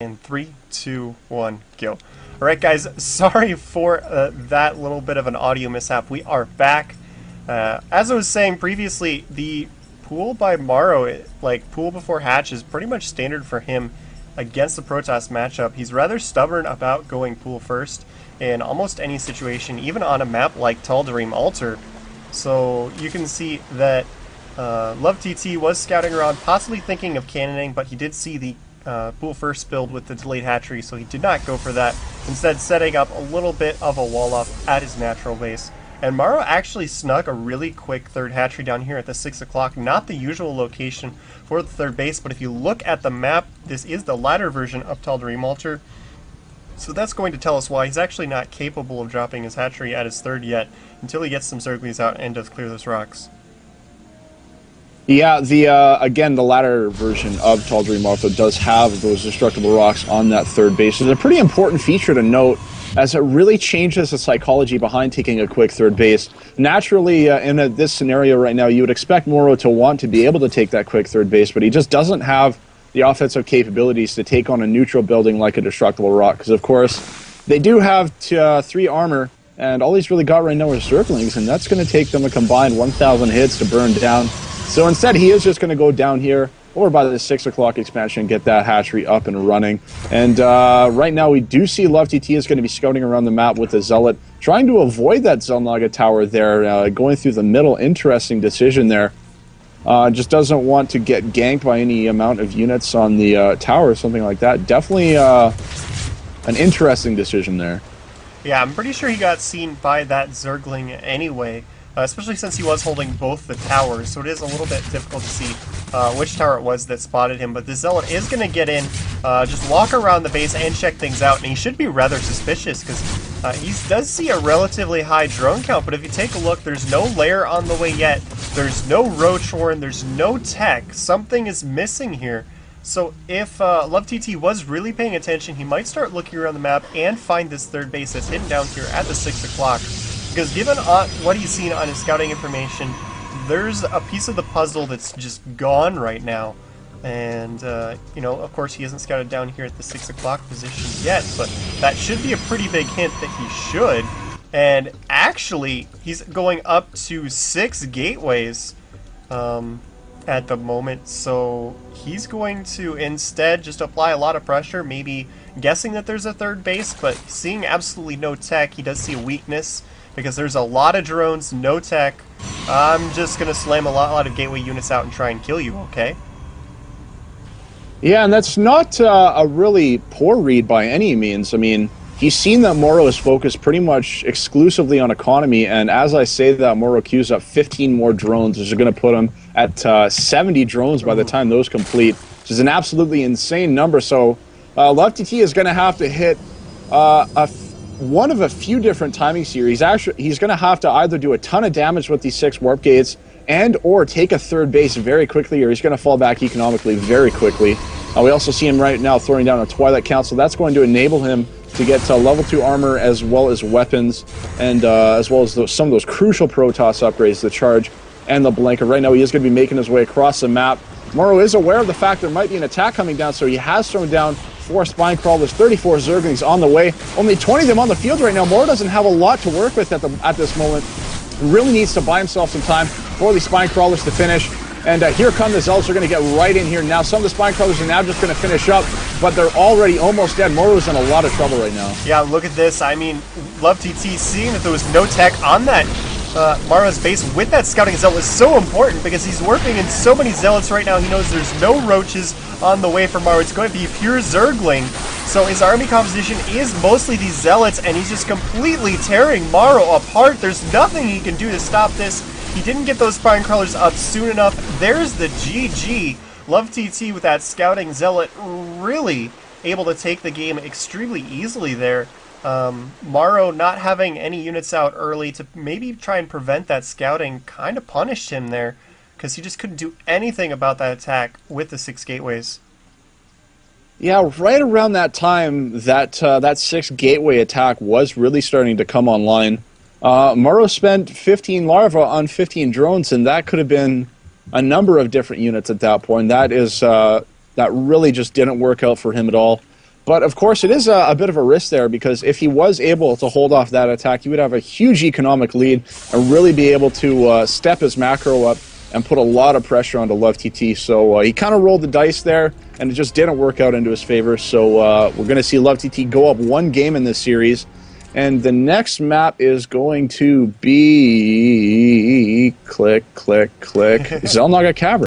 in 3, 2, 1, go. All right, guys, sorry for that little bit of an audio mishap. We are back. As I was saying previously, the pool by Morrow, like pool before hatch, is pretty much standard for him against the Protoss matchup. He's rather stubborn about going pool first in almost any situation, even on a map like Tal'Darim Altar. So you can see that LoveTT was scouting around, possibly thinking of cannoning, but he did see the pool first build with the delayed hatchery, so he did not go for that, instead setting up a little bit of a wall up at his natural base. And Morrow actually snuck a really quick third hatchery down here at the 6 o'clock, not the usual location for the third base, but if you look at the map, this is the latter version of Tal'Darim Altar. So that's going to tell us why he's actually not capable of dropping his hatchery at his third yet, until he gets some Zerglings out and does clear those rocks. Yeah, again, the latter version of Tal'Darim Altar does have those destructible rocks on that third base. It's a pretty important feature to note, as it really changes the psychology behind taking a quick third base. Naturally, in this scenario right now, you would expect Morrow to want to be able to take that quick third base, but he just doesn't have the offensive capabilities to take on a neutral building like a destructible rock, because of course they do have 3 armor, and all he's really got right now are Zerglings, and that's going to take them a combined 1,000 hits to burn down. So instead, he is just going to go down here over by the 6 o'clock expansion and get that hatchery up and running. And right now, we do see LoveTT is going to be scouting around the map with a Zealot, trying to avoid that Zelnaga tower there, going through the middle. Interesting decision there. Just doesn't want to get ganked by any amount of units on the tower or something like that. Definitely an interesting decision there. Yeah, I'm pretty sure he got seen by that Zergling anyway, especially since he was holding both the towers, so it is a little bit difficult to see which tower it was that spotted him. But the Zealot is going to get in, just walk around the base and check things out, and he should be rather suspicious, because he does see a relatively high drone count, but if you take a look, there's no lair on the way yet, there's no roach horn, there's no tech, something is missing here. So if LoveTT was really paying attention, he might start looking around the map and find this third base that's hidden down here at the 6 o'clock. Because given what he's seen on his scouting information, there's a piece of the puzzle that's just gone right now. And, you know, of course he hasn't scouted down here at the 6 o'clock position yet, but that should be a pretty big hint that he should. And actually, he's going up to 6 gateways at the moment, so he's going to instead just apply a lot of pressure, maybe guessing that there's a third base, but seeing absolutely no tech, he does see a weakness, because there's a lot of drones, no tech. I'm just going to slam a lot of gateway units out and try and kill you, okay? Yeah, and that's not a really poor read by any means. I mean, he's seen that Morrow is focused pretty much exclusively on economy, and as I say that, Morrow queues up 15 more drones, which is going to put him at 70 drones by the time those complete, which is an absolutely insane number. So LoveTT is going to have to hit one of a few different timing series. Actually, he's going to have to either do a ton of damage with these 6 warp gates and or take a third base very quickly, or he's going to fall back economically very quickly. We also see him right now throwing down a Twilight Council. That's going to enable him to get level 2 armor as well as weapons, and as well as some of those crucial Protoss upgrades, the Charge and the Blanket. Right now he is going to be making his way across the map. Morrow is aware of the fact there might be an attack coming down, so he has thrown down 4 Spine Crawlers, 34 Zerglings on the way. Only 20 of them on the field right now. Morrow doesn't have a lot to work with at this moment. He really needs to buy himself some time for these Spine Crawlers to finish. And here come the Zealots. They're going to get right in here now. Some of the Spine Crawlers are now just going to finish up, but they're already almost dead. Morrow's in a lot of trouble right now. Yeah, look at this. I mean, LoveTT seeing that there was no tech on that Morrow's base with that scouting Zealot was so important, because he's working in so many Zealots right now. He knows there's no roaches on the way for Morrow. It's going to be pure Zergling. So his army composition is mostly these Zealots, and he's just completely tearing Morrow apart. There's nothing he can do to stop this. He didn't get those Spine Crawlers up soon enough. There's the GG. LoveTT with that scouting Zealot really able to take the game extremely easily there. Morrow not having any units out early to maybe try and prevent that scouting kind of punished him there, because he just couldn't do anything about that attack with the 6 gateways. Yeah, right around that time, that 6 gateway attack was really starting to come online. Morrow spent 15 larvae on 15 drones, and that could have been a number of different units at that point. That really just didn't work out for him at all. But, of course, it is a bit of a risk there because if he was able to hold off that attack, he would have a huge economic lead and really be able to step his macro up and put a lot of pressure onto Love TT. So he kind of rolled the dice there, and it just didn't work out into his favor. So we're going to see Love TT go up one game in this series. And the next map is going to be... click, click, click. Xelnaga Cavern.